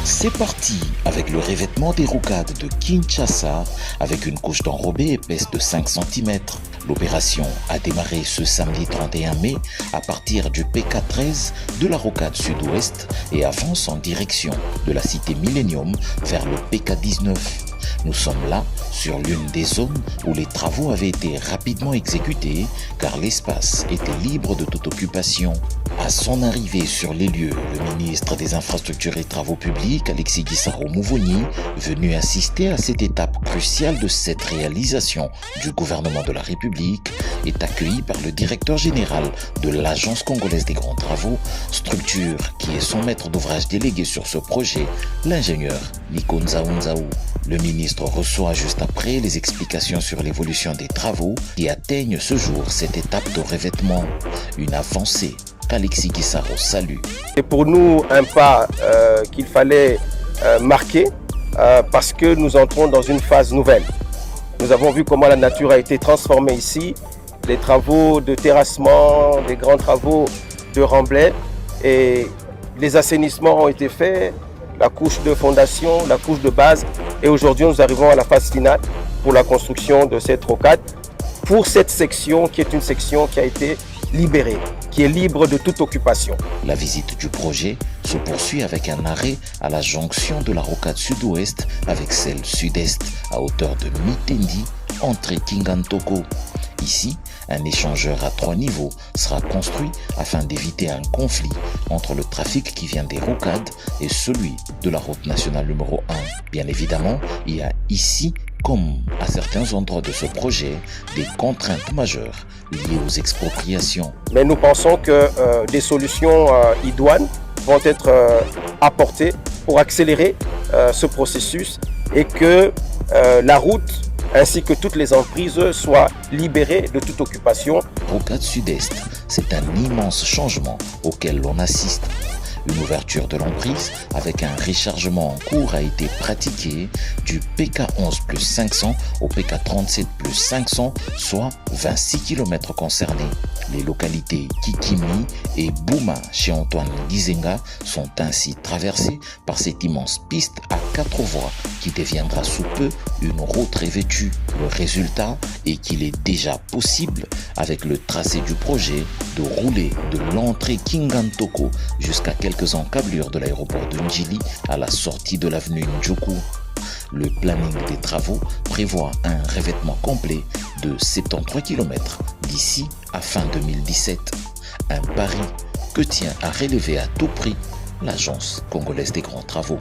C'est parti avec le revêtement des rocades de Kinshasa avec une couche d'enrobé épaisse de 5 cm. L'opération a démarré ce samedi 31 mai à partir du PK13 de la rocade sud-ouest et avance en direction de la cité Millennium vers le PK19. Nous sommes là sur l'une des zones où les travaux avaient été rapidement exécutés car l'espace était libre de toute occupation. À son arrivée sur les lieux, le ministre des Infrastructures et Travaux Publics, Alexis Gisaro Mouvoni, venu assister à cette étape cruciale de cette réalisation du gouvernement de la République, est accueilli par le directeur général de l'Agence congolaise des grands travaux, structure qui est son maître d'ouvrage délégué sur ce projet, l'ingénieur Nico Nzaou. Le ministre reçoit juste après les explications sur l'évolution des travaux qui atteignent ce jour cette étape de revêtement, une avancée qu'Alexis Gisaro salue. C'est pour nous un pas qu'il fallait marquer parce que nous entrons dans une phase nouvelle. Nous avons vu comment la nature a été transformée ici, les travaux de terrassement, des grands travaux de remblai et les assainissements ont été faits, la couche de fondation, la couche de base et aujourd'hui nous arrivons à la phase finale pour la construction de cette rocade pour cette section qui est une section qui a été libérée, qui est libre de toute occupation. La visite du projet se poursuit avec un arrêt à la jonction de la rocade sud-ouest avec celle sud-est à hauteur de Mitendi, entrée Kingantoko. Ici, un échangeur à 3 niveaux sera construit afin d'éviter un conflit entre le trafic qui vient des rocades et celui de la route nationale numéro 1. Bien évidemment, il y a ici, comme à certains endroits de ce projet, des contraintes majeures liées aux expropriations. Mais nous pensons que des solutions idoines vont être apportées pour accélérer ce processus et que la route ainsi que toutes les emprises soient libérées de toute occupation. Rocade Sud-Est, c'est un immense changement auquel l'on assiste. Une ouverture de l'emprise avec un rechargement en cours a été pratiquée du PK11 plus 500 au PK37 plus 500, soit 26 km concernés. Les localités Kikimi et Bouma chez Antoine Gizenga sont ainsi traversées par cette immense piste à 4 voies qui deviendra sous peu une route revêtue. Le résultat est qu'il est déjà possible, avec le tracé du projet, de rouler de l'entrée Kingantoko jusqu'à quelques encablures de l'aéroport de Njili à la sortie de l'avenue Ndjoku. Le planning des travaux prévoit un revêtement complet de 73 km d'ici à fin 2017. Un pari que tient à relever à tout prix l'Agence congolaise des grands travaux.